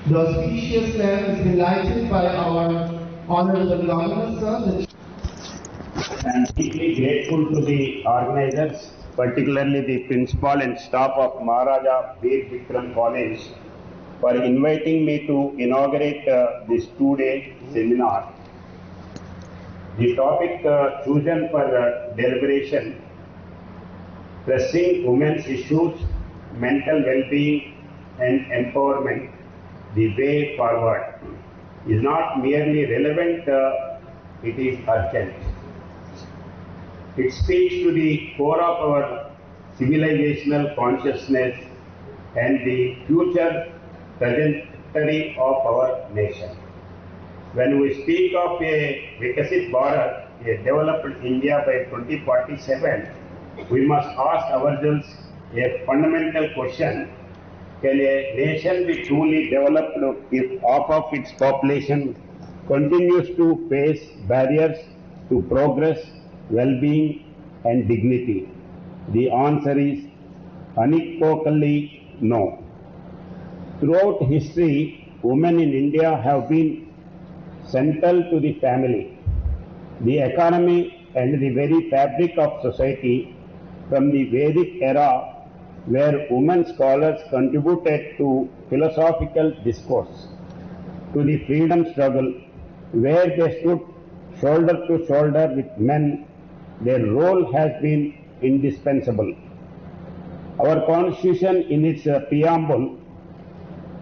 The auspicious man is delighted by our Honorable Governor, sir. I am deeply grateful to the organizers, particularly the principal and staff of Maharaja Veer Vikram College, for inviting me to inaugurate this two-day seminar. The topic chosen for deliberation, pressing women's issues, mental well-being and empowerment, the way forward, is not merely relevant, it is urgent. It speaks to the core of our civilizational consciousness and the future trajectory of our nation. When we speak of a Vikasit Bharat, a developed India by 2047, we must ask ourselves a fundamental question: can a nation be truly developed if half of its population continues to face barriers to progress, well-being and dignity? The answer is unequivocally no. Throughout history, women in India have been central to the family, the economy and the very fabric of society. From the Vedic era, where women scholars contributed to philosophical discourse, to the freedom struggle, where they stood shoulder to shoulder with men, their role has been indispensable. Our Constitution in its preamble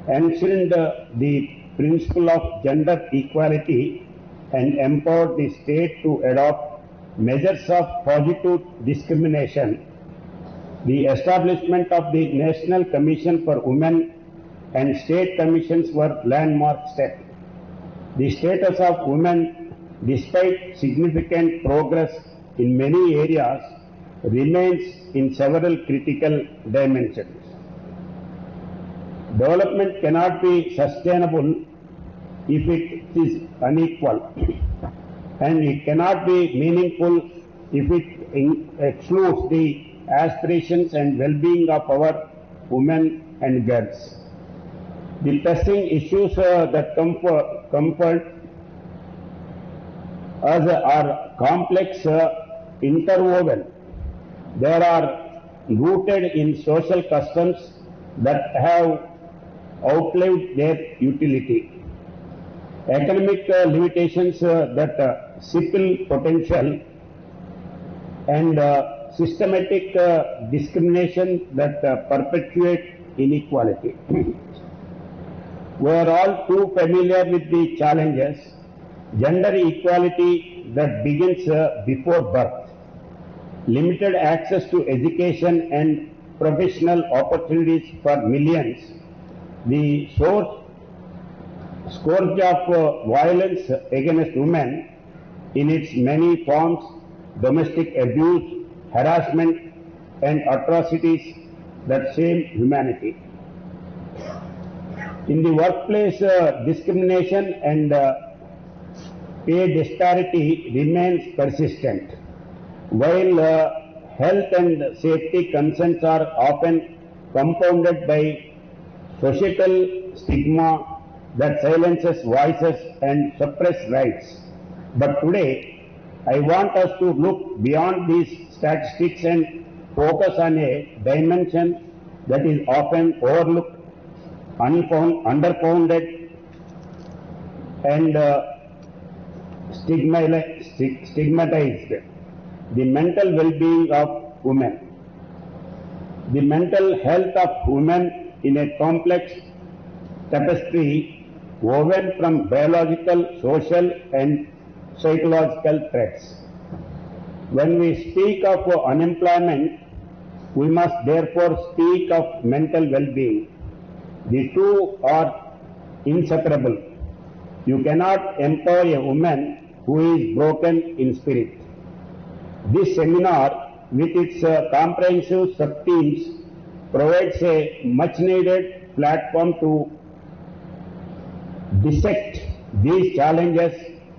enshrined the principle of gender equality and empowered the state to adopt measures of positive discrimination. The establishment of the National Commission for Women and state commissions were landmark steps. The status of women, despite significant progress in many areas, remains in several critical dimensions. Development cannot be sustainable if it is unequal, and it cannot be meaningful if it excludes the aspirations and well-being of our women and girls. The pressing issues that comfort us are complex, interwoven. They are rooted in social customs that have outlived their utility, economic limitations that stifle potential, and systematic discrimination that perpetuate inequality. We are all too familiar with the challenges: gender equality that begins before birth, limited access to education and professional opportunities for millions, the scourge of violence against women in its many forms, domestic abuse, harassment and atrocities that shame humanity. In the workplace, discrimination and pay disparity remains persistent, while health and safety concerns are often compounded by societal stigma that silences voices and suppresses rights. But today, I want us to look beyond these statistics and focus on a dimension that is often overlooked, underfunded, and stigmatized: the mental well-being of women. The mental health of women in a complex tapestry woven from biological, social and psychological threats. When we speak of unemployment, we must therefore speak of mental well-being. The two are inseparable. You cannot empower a woman who is broken in spirit. This seminar, with its comprehensive sub-themes, provides a much-needed platform to dissect these challenges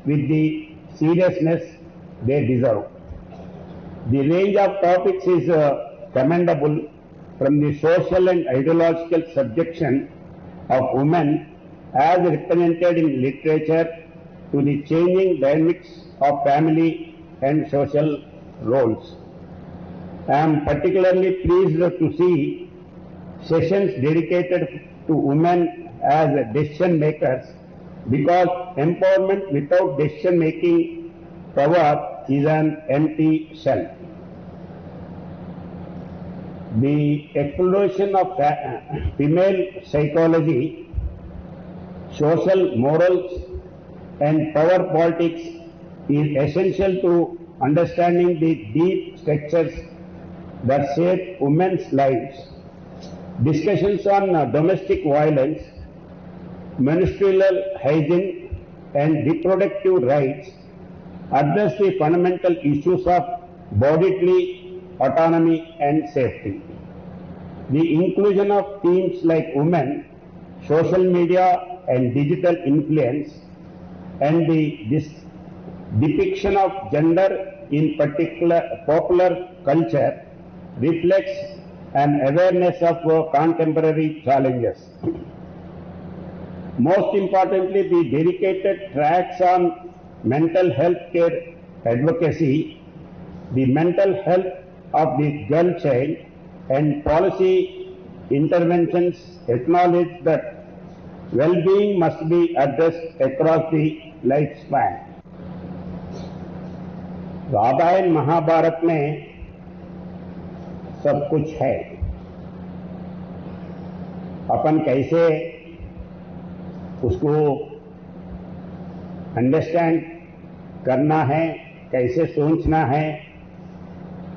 with the seriousness they deserve. The range of topics is commendable, from the social and ideological subjection of women as represented in literature to the changing dynamics of family and social roles. I am particularly pleased to see sessions dedicated to women as decision makers because empowerment without decision making power is an empty shell. The exploration of female psychology, social morals and power politics is essential to understanding the deep structures that shape women's lives. Discussions on domestic violence, menstrual hygiene and reproductive rights address the fundamental issues of bodily autonomy and safety. The inclusion of themes like women, social media and digital influence, and the depiction of gender in popular culture reflects an awareness of contemporary challenges. Most importantly, the dedicated tracks on mental health care advocacy, the mental health of the girl child, and policy interventions acknowledge that well-being must be addressed across the lifespan. Ramayan Mahabharat में सब कुछ है. अपन कैसे उसको understand करना है, कैसे सोचना है,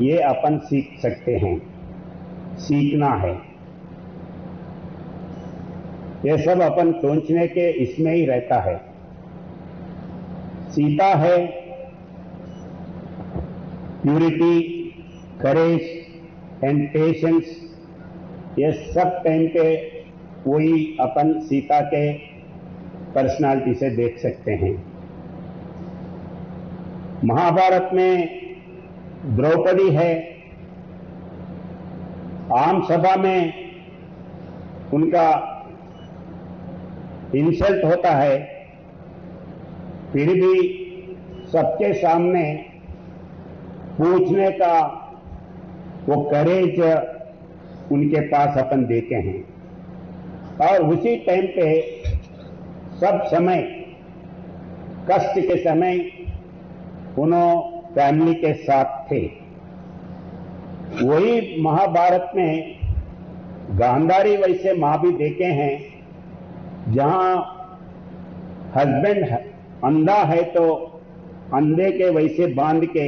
ये अपन सीख सकते हैं, सीखना है. ये सब अपन सोचने के इसमें ही रहता है. सीता है प्यूरिटी, करेज एंड पेशेंस, ये सब टाइम पे वही अपन सीता के पर्सनालिटी से देख सकते हैं. महाभारत में द्रौपदी है, आम सभा में उनका इंसल्ट होता है, फिर भी सबके सामने पूछने का वो करेज उनके पास अपन देते हैं. और उसी टाइम पे सब समय, कष्ट के समय उन्होंने फैमिली के साथ थे. वही महाभारत में गांधारी वैसे मां भी देखे हैं, जहां हस्बैंड अंधा है तो अंधे के वैसे बांध के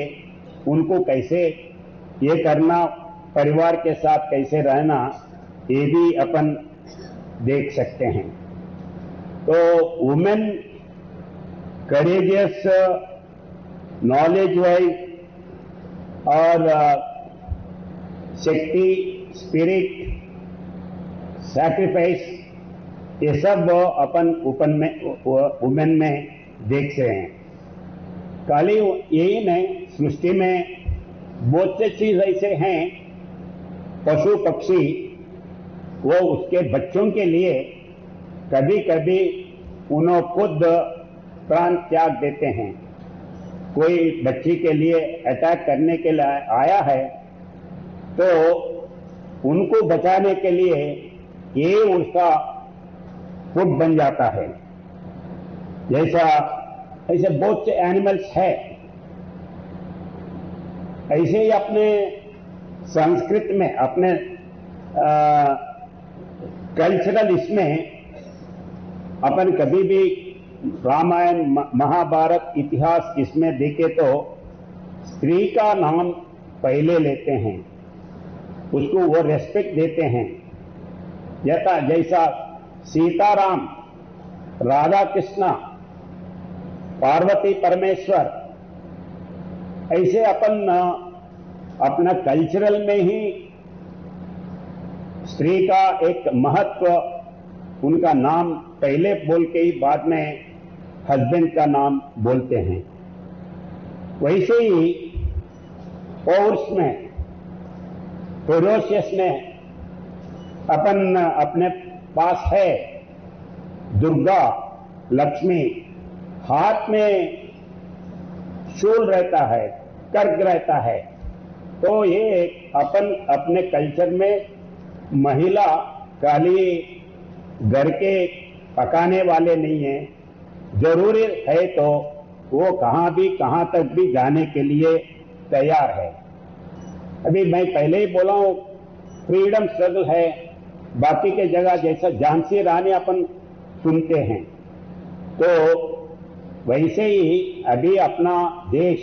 उनको कैसे ये करना, परिवार के साथ कैसे रहना, ये भी अपन देख सकते हैं. तो वुमेन करेजियस, नॉलेज वाइज और शक्ति, स्पिरिट, सैक्रिफाइस, ये सब अपन वुमेन में देख रहे हैं. खाली यही नहीं, सृष्टि में बहुत से चीज ऐसे हैं, पशु पक्षी, वो उसके बच्चों के लिए कभी कभी उन्हें खुद प्राण त्याग देते हैं. कोई बच्ची के लिए अटैक करने के लिए आया है तो उनको बचाने के लिए ये उसका फूड बन जाता है. ऐसे बहुत से एनिमल्स है. ऐसे ही अपने संस्कृत में, अपने कल्चरल इसमें अपन कभी भी रामायण, महाभारत, इतिहास इसमें देखे तो स्त्री का नाम पहले लेते हैं, उसको वो रेस्पेक्ट देते हैं. जैसा सीताराम, राधा कृष्णा, पार्वती परमेश्वर, ऐसे अपन अपना कल्चरल में ही स्त्री का एक महत्व, उनका नाम पहले बोल के ही बाद में हस्बैंड का नाम बोलते हैं. वैसे ही फोर्स में, फेरोशियस में अपन अपने पास है दुर्गा, लक्ष्मी, हाथ में शूल रहता है, कर्क रहता है। तो ये अपन अपने कल्चर में महिला खाली घर के पकाने वाले नहीं है, जरूरी है तो वो कहाँ भी कहाँ तक भी जाने के लिए तैयार है। अभी मैं पहले ही बोला हूं, फ्रीडम स्ट्रगल है। बाकी के जगह जैसा झांसी रानी अपन सुनते हैं, तो वैसे ही अभी अपना देश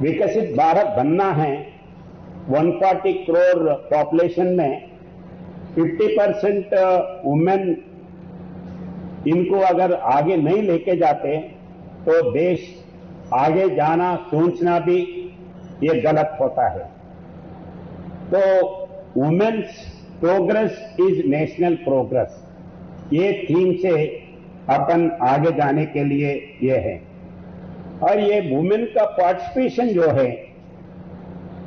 विकसित भारत बनना है। 140 करोड़ पॉपुलेशन में 50% वुमेन, इनको अगर आगे नहीं लेके जाते तो देश आगे जाना सोचना भी ये गलत होता है। तो women's progress is national progress, ये थीम से अपन आगे जाने के लिए ये है। और ये वुमेन का पार्टिसिपेशन जो है,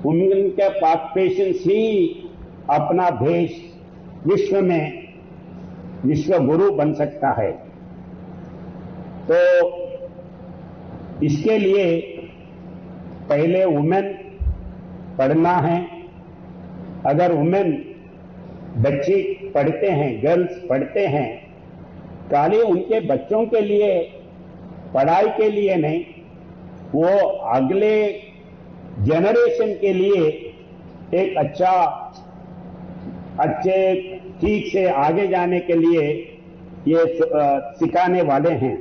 वुमेन का पार्टिसिपेशन ही अपना देश विश्व में विश्व गुरु बन सकता है। तो इसके लिए पहले वुमेन पढ़ना है। अगर वुमेन बच्चे पढ़ते हैं, गर्ल्स पढ़ते हैं, खाली उनके बच्चों के लिए, पढ़ाई के लिए नहीं, वो अगले जनरेशन के लिए एक अच्छे ठीक से आगे जाने के लिए ये सिखाने वाले हैं।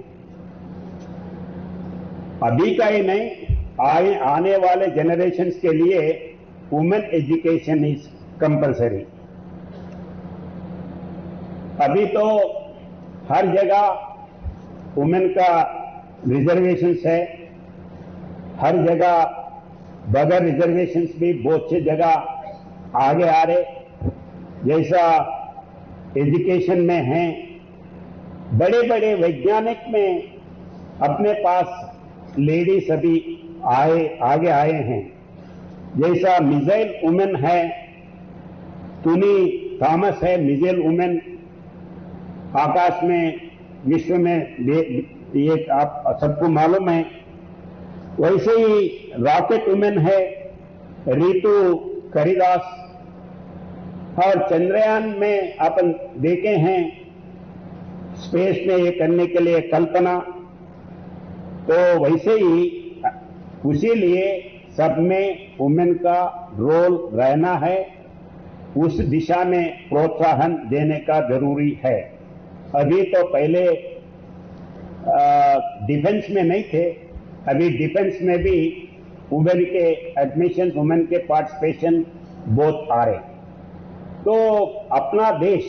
अभी का ही नहीं, आने वाले जनरेशन्स के लिए वुमेन एजुकेशन इज कंपलसरी। अभी तो हर जगह वुमेन का रिजर्वेशंस है, हर जगह बगैर रिजर्वेशंस भी बहुत से जगह आगे आ रहे। जैसा एजुकेशन में है, बड़े बड़े वैज्ञानिक में अपने पास लेडीज अभी आगे आए हैं। जैसा मिसाइल वुमेन है, टूनी थॉमस है, मिसाइल वुमेन, आकाश में विश्व में ये आप सबको मालूम है। वैसे ही रॉकेट वुमेन है रीतू करिदास, और चंद्रयान में अपन देखे हैं स्पेस में ये करने के लिए कल्पना। तो वैसे ही उसी लिए सब में वुमेन का रोल रहना है, उस दिशा में प्रोत्साहन देने का जरूरी है। अभी तो पहले डिफेंस में नहीं थे, अभी डिफेंस में भी वुमेन के एडमिशन, वुमेन के पार्टिसिपेशन बहुत आ रहे। तो अपना देश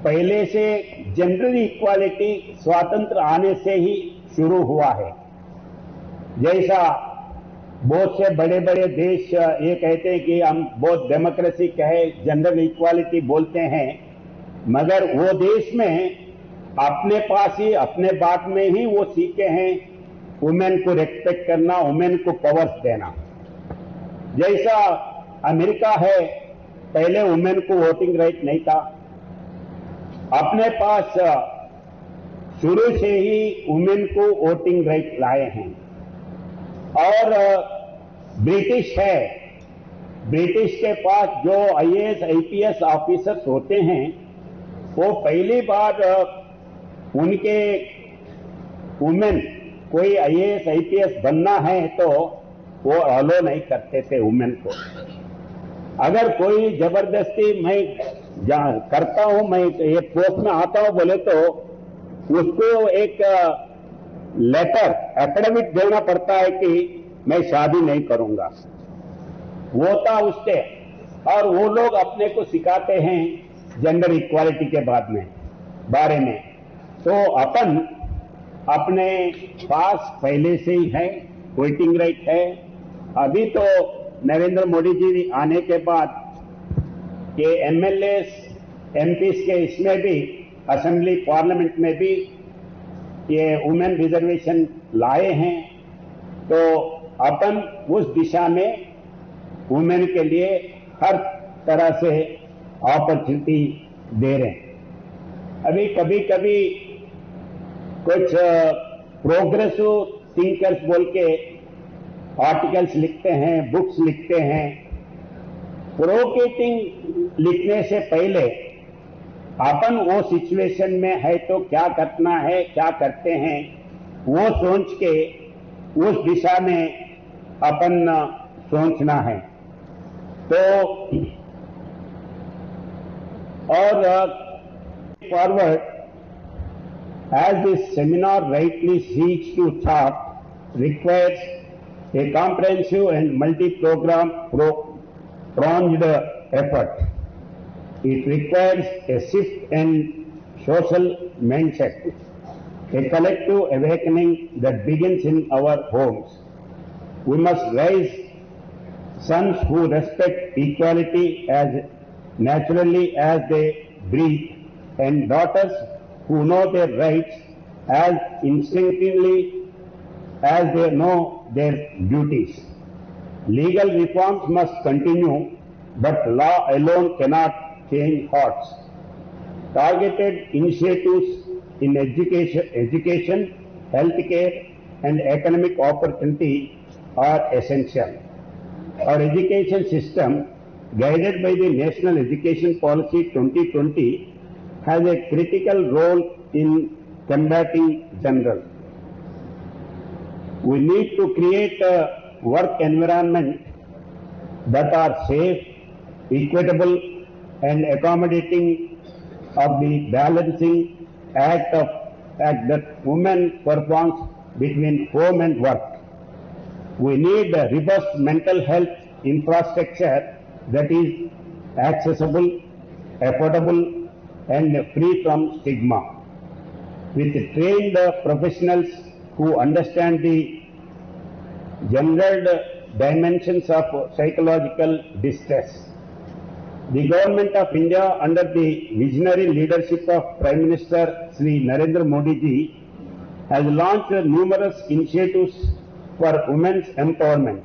पहले से जेंडर इक्वालिटी स्वातंत्र आने से ही शुरू हुआ है। जैसा बहुत से बड़े बड़े देश ये कहते हैं कि हम बहुत डेमोक्रेसी कहे, जेंडर इक्वालिटी बोलते हैं, मगर वो देश में अपने पास ही अपने बात में ही वो सीखे हैं वुमेन को रेस्पेक्ट करना, वुमेन को पावर्स देना। जैसा अमेरिका है, पहले वुमेन को वोटिंग राइट नहीं था, अपने पास शुरू से ही वुमेन को वोटिंग राइट लाए हैं। और ब्रिटिश है, ब्रिटिश के पास जो आईएएस आईपीएस ऑफिसर्स होते हैं, वो पहली बार उनके वुमेन कोई आईएएस आईपीएस बनना है तो वो अलो नहीं करते थे वुमेन को। अगर कोई जबरदस्ती मैं करता हूं, मैं ये पोस्ट में आता हूं बोले तो उसको एक लेटर एकेडमिक देना पड़ता है कि मैं शादी नहीं करूंगा। वो था उससे, और वो लोग अपने को सिखाते हैं जेंडर इक्वालिटी के बारे में। तो अपन अपने पास पहले से ही है, वोटिंग राइट है। अभी तो नरेंद्र मोदी जी आने के बाद ये एमएलए एमपीज के इसमें भी, असेंबली पार्लियामेंट में भी ये वुमेन रिजर्वेशन लाए हैं। तो अपन उस दिशा में वुमेन के लिए हर तरह से अपॉर्चुनिटी दे रहे हैं। अभी कभी कभी कुछ प्रोग्रेसिव थिंकर्स बोल के आर्टिकल्स लिखते हैं, बुक्स लिखते हैं। प्रोवोकेटिंग लिखने से पहले अपन वो सिचुएशन में है तो क्या करना है, क्या करते हैं, वो सोच के उस दिशा में अपन सोचना है। तो और forward, as this seminar rightly seeks to chart, requires a comprehensive and multi-pronged effort. It requires a shift in social mindset, a collective awakening that begins in our homes. We must raise sons who respect equality as naturally as they breathe, and daughters who know their rights as instinctively as they know their duties. Legal reforms must continue, but law alone cannot change hearts. Targeted initiatives in education, healthcare, and economic opportunity are essential. Our education system, guided by the National Education Policy 2020, has a critical role in combating gender. We need to create a work environment that are safe, equitable, and accommodating of the balancing act that women performs between home and work. We need a robust mental health infrastructure that is accessible, affordable, and free from stigma, with trained professionals who understand the gendered dimensions of psychological distress. The Government of India, under the visionary leadership of Prime Minister Shri Narendra Modi ji, has launched numerous initiatives for women's empowerment,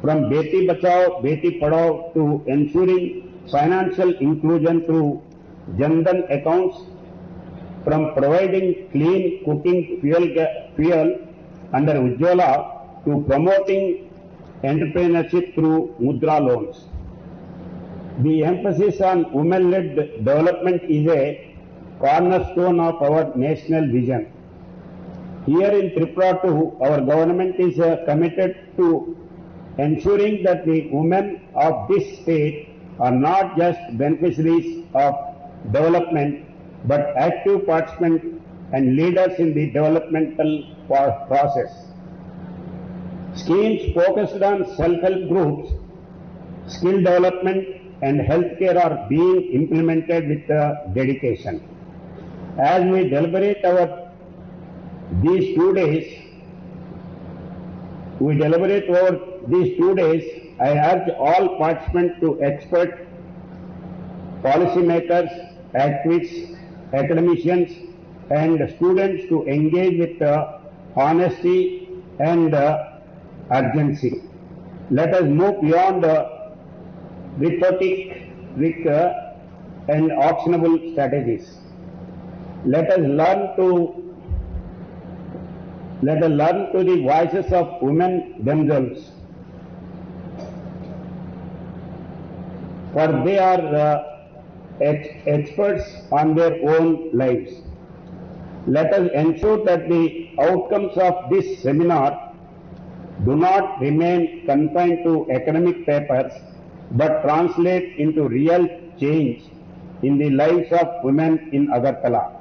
from Beti Bachao, Beti Padhao to ensuring financial inclusion through Jan-Dhan accounts, from providing clean cooking fuel under Ujjwala to promoting entrepreneurship through Mudra loans. The emphasis on women-led development is a cornerstone of our national vision. Here in Tripura too, our government is committed to ensuring that the women of this state are not just beneficiaries of development, but active participants and leaders in the developmental process. Schemes focused on self-help groups, skill development, and healthcare are being implemented with dedication. As we deliberate these 2 days, I urge all participants to expert policymakers, activists, academicians, and students to engage with honesty and urgency. Let us move beyond rhetoric and actionable strategies. Let us learn to the voices of women themselves, for they are experts on their own lives. Let us ensure that the outcomes of this seminar do not remain confined to academic papers, but translate into real change in the lives of women in Agartala,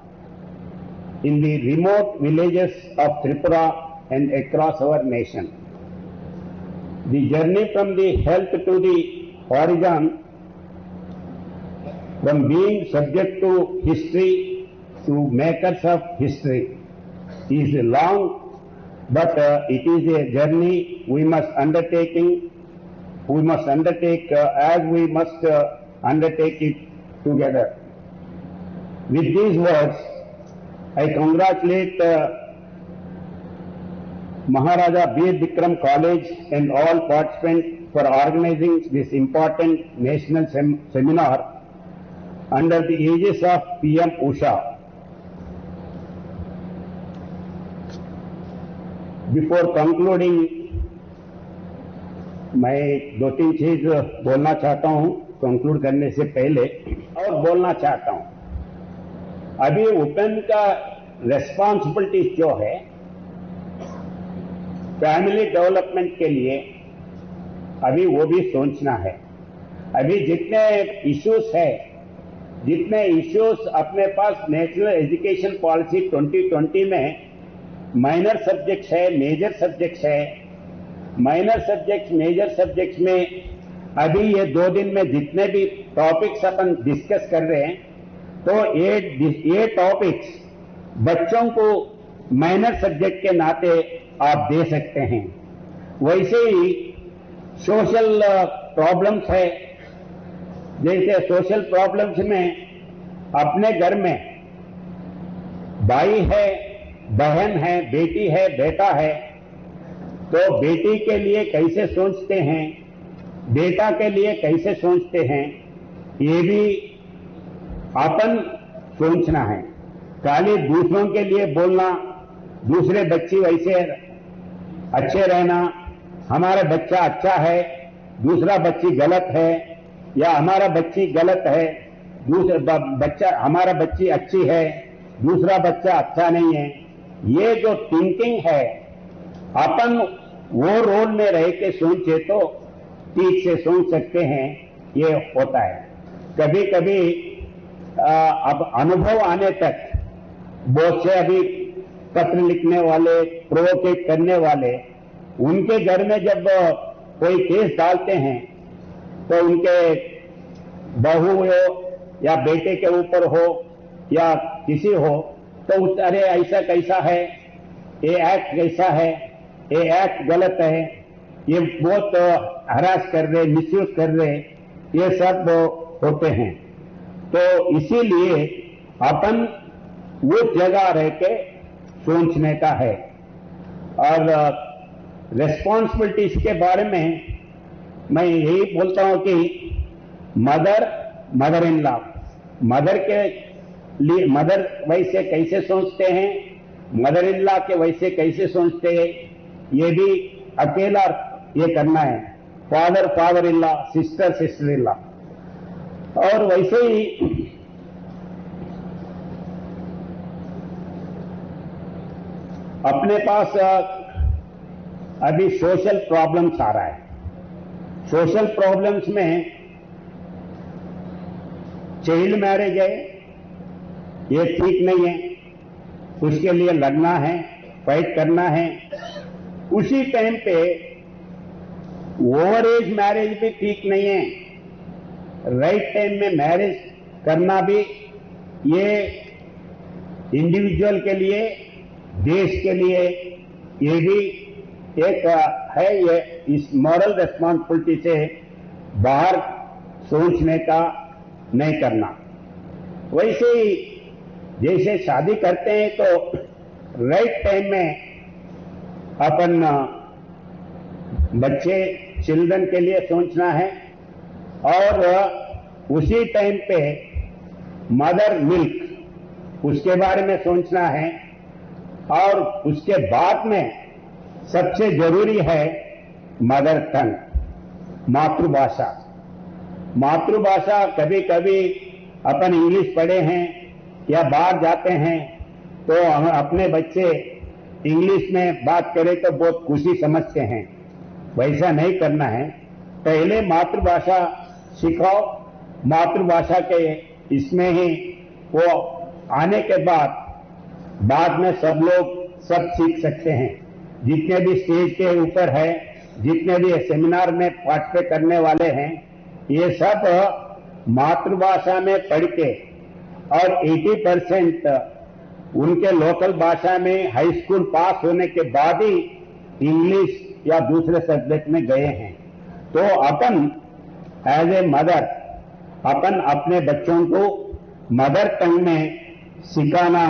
in the remote villages of Tripura and across our nation. The journey from the health to the horizon, from being subject to history to makers of history, is long, but it is a journey we must undertake as we must undertake it together. With these words, I congratulate Maharaja Bir Bikram College and all participants for organizing this important national seminar under the aegis of PM Usha. Before concluding मैं दो तीन चीज बोलना चाहता हूं conclude करने से पहले और बोलना चाहता हूं। अभी ओपन का रेस्पॉन्सिबिलिटी जो है फैमिली डेवलपमेंट के लिए अभी वो भी सोचना है। अभी जितने इश्यूज अपने पास नेशनल एजुकेशन पॉलिसी 2020 में माइनर सब्जेक्ट्स है, मेजर सब्जेक्ट्स है। माइनर सब्जेक्ट्स, मेजर सब्जेक्ट्स में अभी ये 2 दिन में जितने भी टॉपिक्स अपन डिस्कस कर रहे हैं, तो ये टॉपिक्स बच्चों को माइनर सब्जेक्ट के नाते आप दे सकते हैं। वैसे ही सोशल प्रॉब्लम्स है, जैसे सोशल प्रॉब्लम्स में अपने घर में भाई है, बहन है, बेटी है, बेटा है, तो बेटी के लिए कैसे सोचते हैं, बेटा के लिए कैसे सोचते हैं, ये भी अपन सोचना है। खाली दूसरों के लिए बोलना, दूसरे बच्चे वैसे अच्छे रहना, हमारा बच्चा अच्छा है, दूसरा बच्ची गलत है, या हमारा बच्ची गलत है, हमारा बच्ची अच्छी है, दूसरा बच्चा अच्छा नहीं है, ये जो थिंकिंग है अपन वो रोल में रह के सोचे तो ठीक से सोच सकते हैं। ये होता है कभी कभी अब अनुभव आने तक बहुत से अभी पत्र लिखने वाले, प्रोवोकेट करने वाले, उनके घर में जब कोई केस डालते हैं तो उनके बहू हो या बेटे के ऊपर हो या किसी हो, तो अरे ऐसा कैसा है, ये एक्ट कैसा है, ये एक्ट गलत है, ये बहुत हरास कर रहे, मिसयूज कर रहे, ये सब होते हैं। तो इसीलिए अपन वो जगह रह के सोचने का है। और रेस्पॉन्सिबिलिटीज के बारे में मैं यही बोलता हूं कि मदर इन लॉ, मदर वैसे कैसे सोचते हैं, मदर इन लॉ के वैसे कैसे सोचते हैं, ये भी अकेला ये करना है। Father in law, sister in law, और वैसे ही अपने पास अभी सोशल प्रॉब्लम्स आ रहा है। सोशल प्रॉब्लम्स में चाइल्ड मैरिज है, ये ठीक नहीं है, उसके लिए लड़ना है, फाइट करना है। उसी टाइम पे ओवर एज मैरिज भी ठीक नहीं है, राइट टाइम में मैरिज करना भी ये इंडिविजुअल के लिए, देश के लिए ये भी एक है। ये इस मॉरल रिस्पॉन्सिबिलिटी से बाहर सोचने का नहीं करना। वैसे ही जैसे शादी करते हैं तो राइट टाइम में अपन बच्चे, चिल्ड्रन के लिए सोचना है, और उसी टाइम पे मदर मिल्क उसके बारे में सोचना है। और उसके बाद में सबसे जरूरी है मदर टंग, मातृभाषा। मातृभाषा कभी कभी अपन इंग्लिश पढ़े हैं या बाहर जाते हैं तो हम अपने बच्चे इंग्लिश में बात करें तो बहुत खुशी समझते हैं, वैसा नहीं करना है। पहले मातृभाषा सिखाओ, मातृभाषा के इसमें ही वो आने के बाद में सब लोग सब सीख सकते हैं। जितने भी स्टेज के ऊपर है, जितने भी सेमिनार में पार्टिसिपेट करने वाले हैं, ये सब मातृभाषा में पढ़ के, और 80% उनके लोकल भाषा में हाई स्कूल पास होने के बाद ही इंग्लिश या दूसरे सब्जेक्ट में गए हैं। तो अपन एज ए मदर, अपन अपने बच्चों को मदर टंग में सिखाना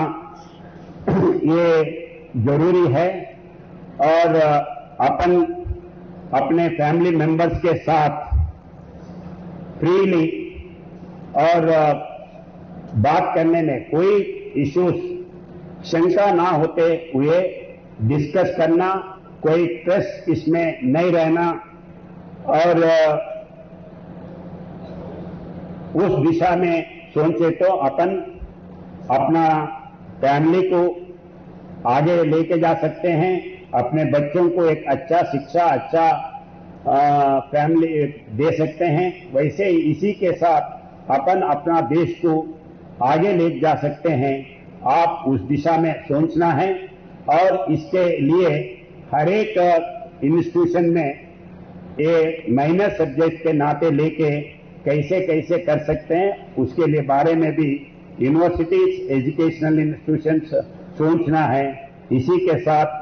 ये जरूरी है। और अपन अपने फैमिली मेंबर्स के साथ फ्रीली और बात करने में कोई इश्यूज, शंका ना होते हुए डिस्कस करना, कोई ट्रस्ट इसमें नहीं रहना और उस दिशा में सोचे तो अपन अपना फैमिली को आगे लेके जा सकते हैं, अपने बच्चों को एक अच्छा शिक्षा, अच्छा फैमिली दे सकते हैं। वैसे ही इसी के साथ अपन अपना देश को आगे ले जा सकते हैं। आप उस दिशा में सोचना है और इसके लिए हर एक इंस्टीट्यूशन में ये माइनर सब्जेक्ट के नाते लेके कैसे कैसे कर सकते हैं, उसके लिए बारे में भी यूनिवर्सिटीज, एजुकेशनल इंस्टीट्यूशंस सोचना है। इसी के साथ